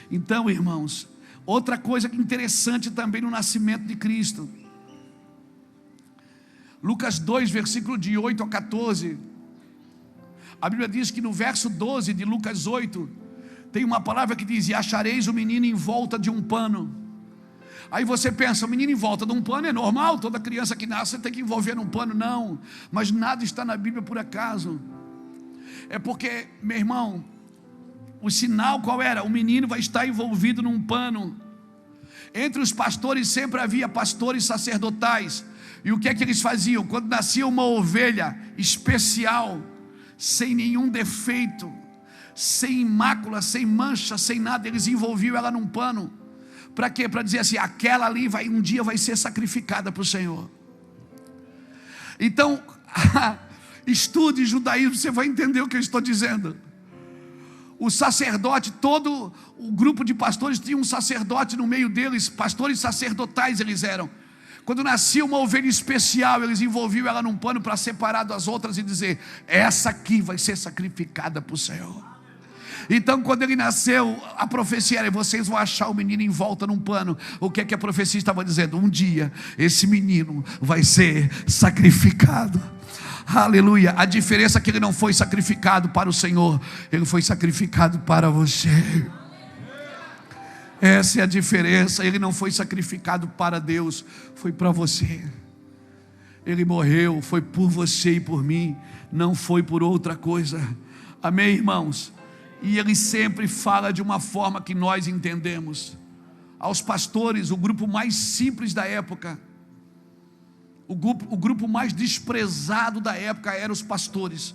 Então, irmãos, outra coisa interessante também no nascimento de Cristo, Lucas 2, versículo de 8 a 14, a Bíblia diz que no verso 12 de Lucas 8, tem uma palavra que diz: e achareis o menino em volta de um pano. Aí você pensa, o menino em volta de um pano é normal, toda criança que nasce tem que envolver num pano. Não, mas nada está na Bíblia por acaso. É porque, meu irmão, o sinal qual era? O menino vai estar envolvido num pano. Entre os pastores sempre havia pastores sacerdotais. E o que é que eles faziam? Quando nascia uma ovelha especial, sem nenhum defeito, sem mácula, sem mancha, sem nada, eles envolviam ela num pano. Para quê? Para dizer assim: aquela ali um dia vai ser sacrificada para o Senhor. Então, estude judaísmo, você vai entender o que eu estou dizendo. O sacerdote, todo o grupo de pastores tinha um sacerdote no meio deles, pastores sacerdotais eles eram. Quando nascia uma ovelha especial, eles envolviam ela num pano para separar das outras e dizer: essa aqui vai ser sacrificada para o Senhor. Então, quando ele nasceu, a profecia era: vocês vão achar o menino em volta num pano. O que é que a profecia estava dizendo? Um dia esse menino vai ser sacrificado. Aleluia. A diferença é que ele não foi sacrificado para o Senhor, ele foi sacrificado para você. Essa é a diferença. Ele não foi sacrificado para Deus, foi para você. Ele morreu, foi por você e por mim, não foi por outra coisa. Amém, irmãos? E ele sempre fala de uma forma que nós entendemos. Aos pastores, o grupo mais simples da época, o grupo mais desprezado da época eram os pastores.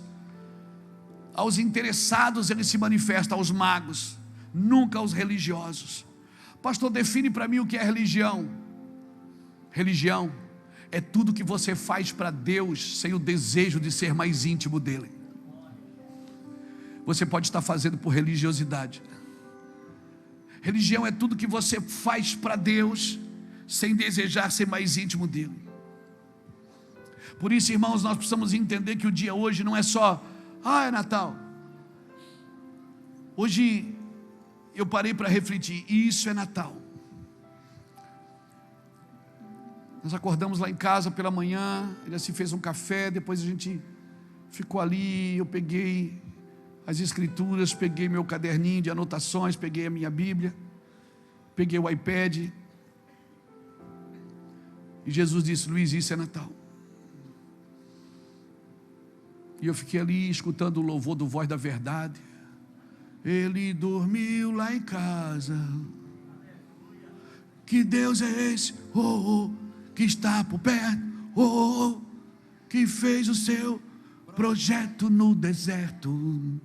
Aos interessados ele se manifesta, aos magos, nunca aos religiosos. Pastor, define para mim o que é religião. Religião é tudo que você faz para Deus sem o desejo de ser mais íntimo dele. Você pode estar fazendo por religiosidade. Religião é tudo que você faz para Deus sem desejar ser mais íntimo dele. Por isso, irmãos, nós precisamos entender que o dia hoje não é só: é Natal. Hoje eu parei para refletir, e isso é Natal. Nós acordamos lá em casa pela manhã, ele assim fez um café, depois a gente ficou ali, eu peguei as escrituras, peguei meu caderninho de anotações, peguei a minha Bíblia, peguei o iPad, e Jesus disse: Luiz, isso é Natal. E eu fiquei ali escutando o louvor do Voz da Verdade. Ele dormiu lá em casa. Que Deus é esse? Que está por perto. Que fez o seu projeto no deserto.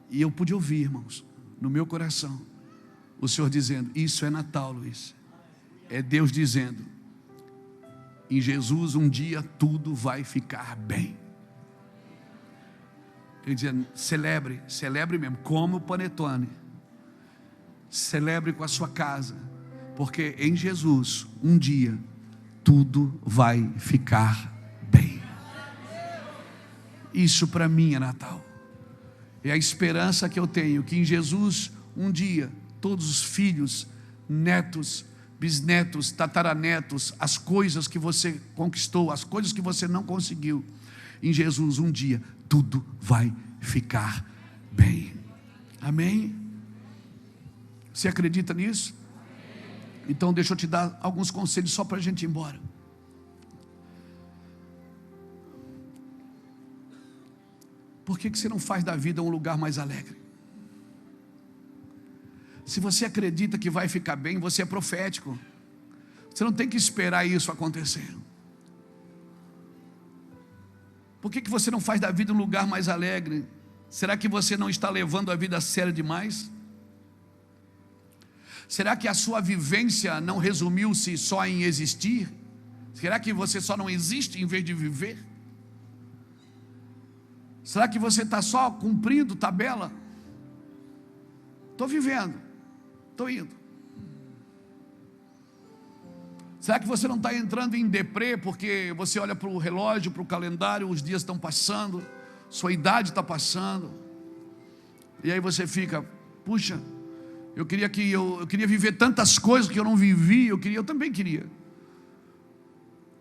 E eu pude ouvir, irmãos, no meu coração, o Senhor dizendo: isso é Natal, Luiz. É Deus dizendo: em Jesus um dia tudo vai ficar bem. Ele dizia: celebre mesmo, como o panetone, celebre com a sua casa, Porque em Jesus, um dia, tudo vai ficar bem. Isso para mim é Natal. É a esperança que eu tenho, que em Jesus, um dia, todos os filhos, netos, bisnetos, tataranetos, as coisas que você conquistou, as coisas que você não conseguiu, em Jesus, um dia, tudo vai ficar bem. Amém? Você acredita nisso? Então deixa eu te dar alguns conselhos só para a gente ir embora. Por que você não faz da vida um lugar mais alegre? Se você acredita que vai ficar bem, você é profético. Você não tem que esperar isso acontecer. Por que você não faz da vida um lugar mais alegre? Será que você não está levando a vida a sério demais? Será que a sua vivência não resumiu-se só em existir? Será que você só não existe em vez de viver? Será que você está só cumprindo tabela? Estou vivendo, estou indo. Será que você não está entrando em deprê porque você olha para o relógio, para o calendário, os dias estão passando, sua idade está passando, e aí você fica, puxa, eu queria viver tantas coisas que eu não vivi, eu também queria.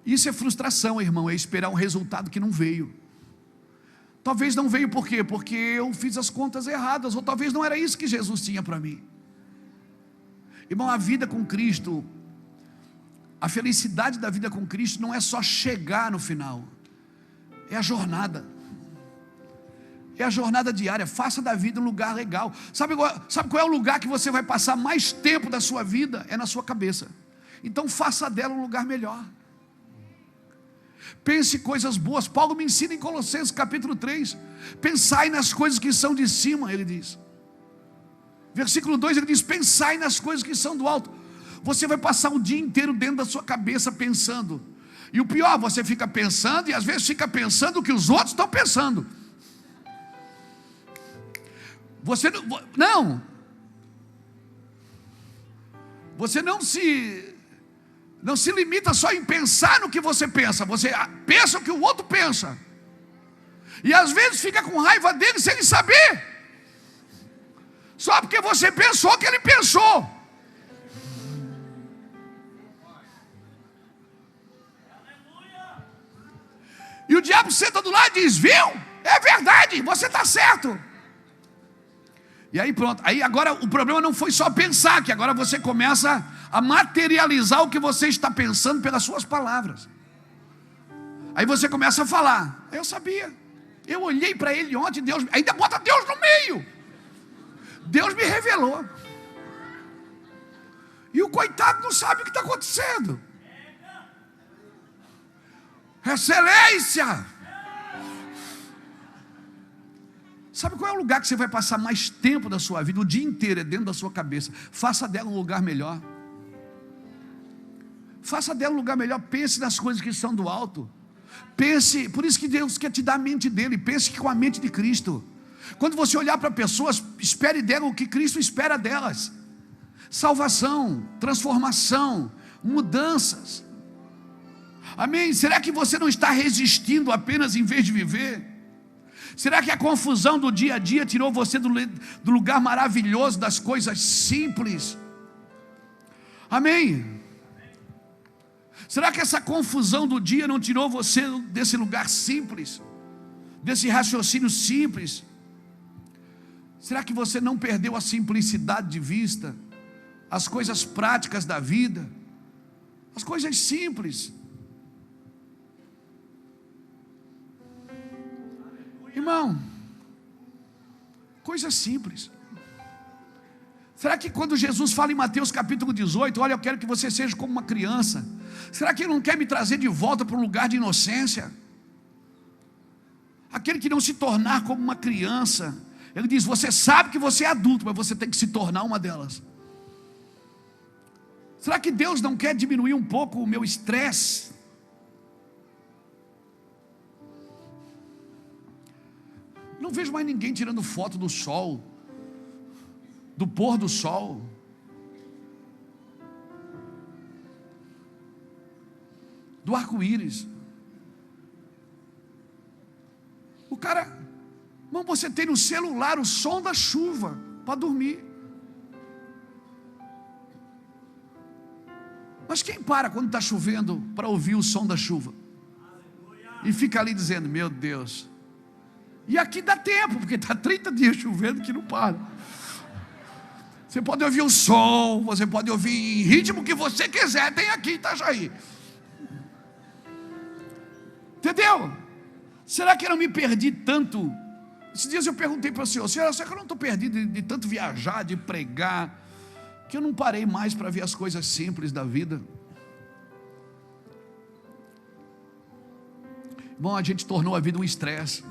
Isso é frustração, irmão, é esperar um resultado que não veio. Talvez não veio por quê? Porque eu fiz as contas erradas, ou talvez não era isso que Jesus tinha para mim. Irmão, a vida com Cristo, a felicidade da vida com Cristo não é só chegar no final, é a jornada. É a jornada diária. Faça da vida um lugar legal. Sabe qual é o lugar que você vai passar mais tempo da sua vida? É na sua cabeça. Então faça dela um lugar melhor. Pense coisas boas. Paulo me ensina em Colossenses capítulo 3. Pensai nas coisas que são de cima, ele diz. Versículo 2 ele diz, pensai nas coisas que são do alto. Você vai passar o dia inteiro dentro da sua cabeça pensando. E o pior, você fica pensando e às vezes fica pensando o que os outros estão pensando. Você não se limita só em pensar no que você pensa. Você pensa o que o outro pensa. E às vezes fica com raiva dele sem ele saber. Só porque você pensou que ele pensou. E o diabo senta do lado e diz, viu? É verdade, você está certo. E aí pronto, aí agora o problema não foi só pensar, que agora você começa a materializar o que você está pensando pelas suas palavras. Aí você começa a falar, eu sabia, eu olhei para ele ontem, Deus, ainda bota Deus no meio. Deus me revelou. E o coitado não sabe o que está acontecendo. Excelência! Sabe qual é o lugar que você vai passar mais tempo da sua vida? O dia inteiro é dentro da sua cabeça. Faça dela um lugar melhor. Faça dela um lugar melhor. Pense nas coisas que são do alto. Pense, por isso que Deus quer te dar a mente dele. Pense com a mente de Cristo. Quando você olhar para pessoas, espere dela o que Cristo espera delas. Salvação, transformação, mudanças. Amém? Será que você não está resistindo apenas em vez de viver? Será que a confusão do dia a dia tirou você do lugar maravilhoso das coisas simples? Amém? Será que essa confusão do dia não tirou você desse lugar simples? Desse raciocínio simples? Será que você não perdeu a simplicidade de vista? As coisas práticas da vida? As coisas simples? Irmão, coisa simples. Será que quando Jesus fala em Mateus capítulo 18, olha, eu quero que você seja como uma criança, será que Ele não quer me trazer de volta para um lugar de inocência? Aquele que não se tornar como uma criança, Ele diz, você sabe que você é adulto, mas você tem que se tornar uma delas. Será que Deus não quer diminuir um pouco o meu estresse? Não vejo mais ninguém tirando foto do sol, do pôr do sol. do arco-íris. O cara, irmão, você tem no celular o som da chuva para dormir. Mas quem para quando está chovendo para ouvir o som da chuva? E fica ali dizendo, meu Deus. E aqui dá tempo, porque está 30 dias chovendo que não para. Você pode ouvir o som, você pode ouvir em ritmo que você quiser, tem aqui em Itajaí. Entendeu? Será que eu não me perdi tanto? Esses dias eu perguntei para o Senhor, será que eu não estou perdido de tanto viajar, de pregar, que eu não parei mais para ver as coisas simples da vida? Bom, a gente tornou a vida um estresse.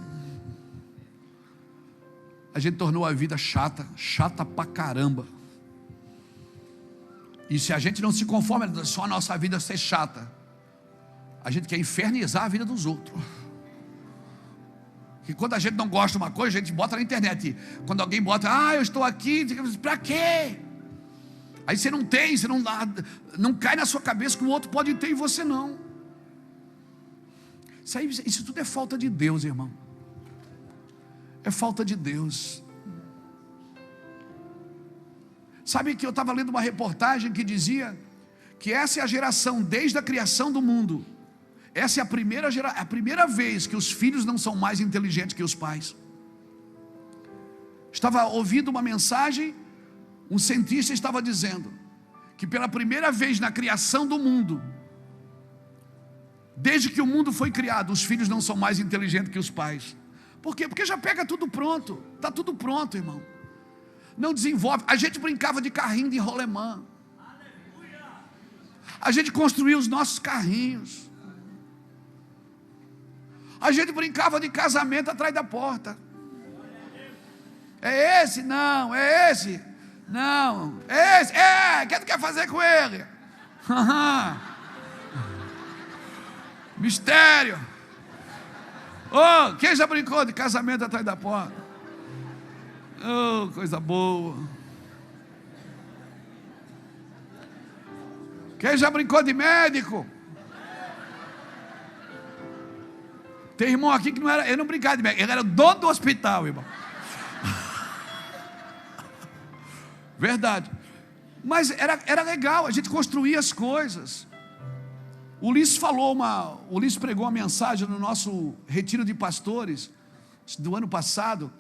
A gente tornou a vida chata pra caramba. E se a gente não se conforma só a nossa vida ser chata, a gente quer infernizar a vida dos outros. E quando a gente não gosta de uma coisa, a gente bota na internet. Quando alguém bota, eu estou aqui, para quê? Aí você não tem, você não cai na sua cabeça que o outro pode ter e você não. Isso tudo é falta de Deus, irmão. É falta de Deus. Sabe que eu estava lendo uma reportagem que dizia que essa é a geração desde a criação do mundo. Essa é a primeira vez que os filhos não são mais inteligentes que os pais. Estava ouvindo uma mensagem, um cientista estava dizendo que pela primeira vez na criação do mundo, desde que o mundo foi criado, os filhos não são mais inteligentes que os pais. Por quê? Porque já pega tudo pronto, está tudo pronto, irmão. Não desenvolve. A gente brincava de carrinho de rolemã. A gente construía os nossos carrinhos. A gente brincava de casamento atrás da porta. É esse? Não. É esse? Não. É esse? O que tu quer fazer com ele? Mistério. Quem já brincou de casamento atrás da porta? Coisa boa. Quem já brincou de médico? Tem irmão aqui que ele não brincava de médico, ele era o dono do hospital, irmão. Verdade. Mas era legal, a gente construía as coisas. O Ulisses pregou uma mensagem no nosso retiro de pastores do ano passado,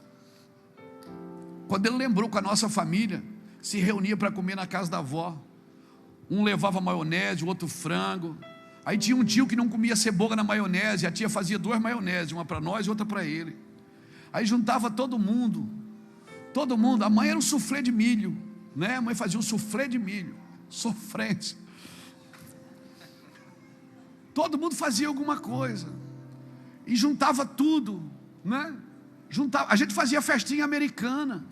quando ele lembrou que a nossa família se reunia para comer na casa da avó. Um levava maionese, o outro frango. Aí tinha um tio que não comia cebola na maionese, a tia fazia 2 maioneses, uma para nós e outra para ele. Aí juntava todo mundo, a mãe era um soufflé de milho, né? A mãe fazia um soufflé de milho, sofrência. Todo mundo fazia alguma coisa, e juntava tudo, né? A gente fazia festinha americana.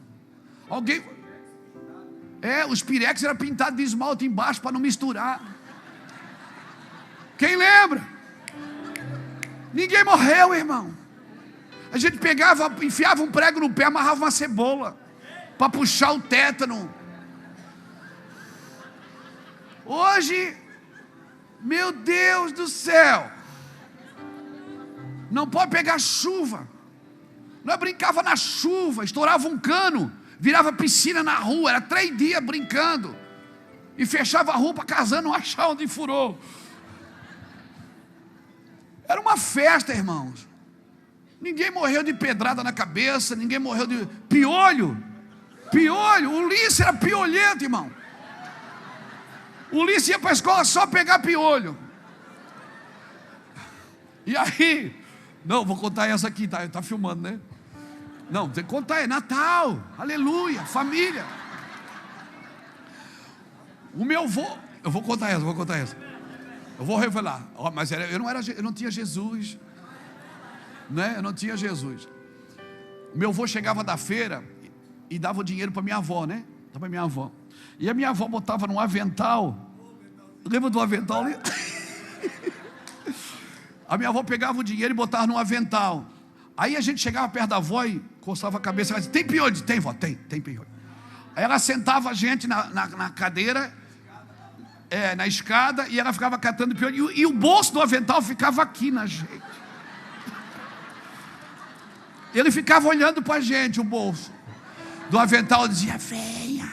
Os pirex eram pintados de esmalte embaixo para não misturar. Quem lembra? Ninguém morreu, irmão. A gente enfiava um prego no pé, amarrava uma cebola para puxar o tétano. Hoje, meu Deus do céu, não pode pegar chuva. Nós brincava na chuva, estourava um cano, virava piscina na rua, era 3 dias brincando, e fechava a rua para casar, não achar onde furou. Era uma festa, irmãos. Ninguém morreu de pedrada na cabeça, ninguém morreu de piolho. O Ulisses era piolhento, irmão. O Ulisses ia para a escola só pegar piolho. E aí, não, vou contar essa aqui, tá filmando, né? Não, tem que contar, é Natal, aleluia, família. O meu avô, eu vou contar essa. Eu vou revelar, mas eu não tinha Jesus, né? Eu não tinha Jesus. O meu avô chegava da feira e dava o dinheiro para minha avó, né? Para minha avó. E a minha avó botava num avental. Lembra do avental ali? A minha avó pegava o dinheiro e botava num avental. Aí a gente chegava perto da avó e coçava a cabeça e dizia: tem piolho? Tem, vó, tem piolho. Aí ela sentava a gente na cadeira. na escada, e ela ficava catando piolho, e o bolso do avental ficava aqui na gente. Ele ficava olhando para a gente, o bolso do avental, dizia: venha.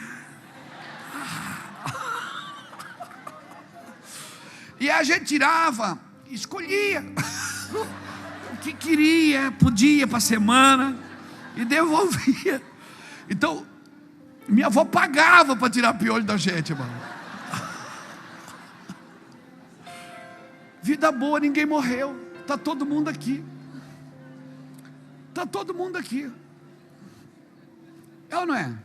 E a gente tirava, escolhia o que queria, podia para a semana, e devolvia. Então, minha avó pagava para tirar piolho da gente, mano. Vida boa, ninguém morreu. Está todo mundo aqui. Está todo mundo aqui. É ou não é?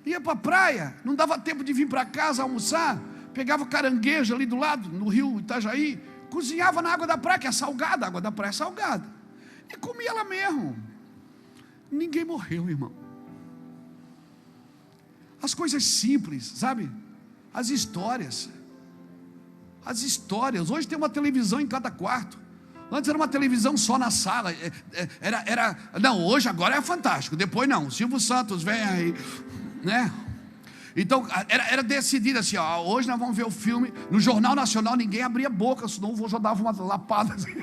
Ia para a praia, não dava tempo de vir para casa almoçar. Pegava caranguejo ali do lado, no rio Itajaí, cozinhava na água da praia, que é salgada, a água da praia é salgada, e comia ela mesmo. Ninguém morreu, irmão. As coisas simples, sabe? As histórias. Hoje tem uma televisão em cada quarto. Antes era uma televisão só na sala. Não, hoje agora é fantástico. Depois não, Silvio Santos vem aí, né? Então era decidido assim, ó, hoje nós vamos ver o filme. No Jornal Nacional ninguém abria a boca, senão eu já dava uma lapada assim.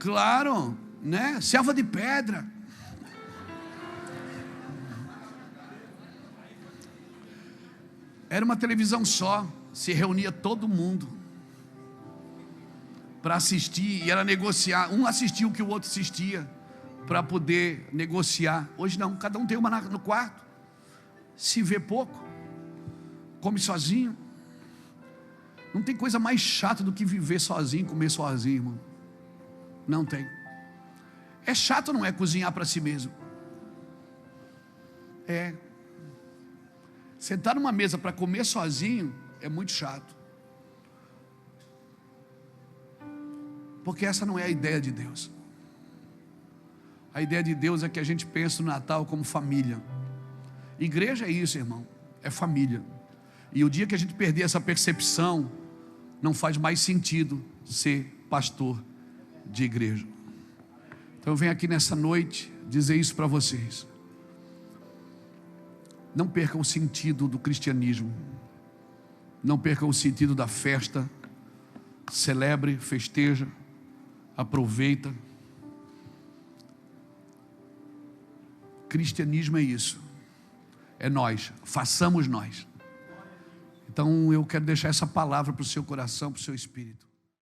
Claro, né? Selva de Pedra. Era uma televisão só, se reunia todo mundo para assistir, e era negociar. Um assistia o que o outro assistia, para poder negociar. Hoje não, cada um tem uma no quarto, se vê pouco, come sozinho. Não tem coisa mais chata do que viver sozinho, comer sozinho, irmão. Não tem. É chato, não é, cozinhar para si mesmo? É. Sentar numa mesa para comer sozinho é muito chato. Porque essa não é a ideia de Deus. A ideia de Deus é que a gente pense no Natal como família. Igreja é isso, irmão, é família. E o dia que a gente perder essa percepção, não faz mais sentido ser pastor de igreja. Então eu venho aqui nessa noite dizer isso para vocês. Não percam o sentido do cristianismo. Não percam o sentido da festa. Celebre, festeja, aproveita. Cristianismo é isso. É nós, façamos nós. Então eu quero deixar essa palavra para o seu coração, para o seu espírito.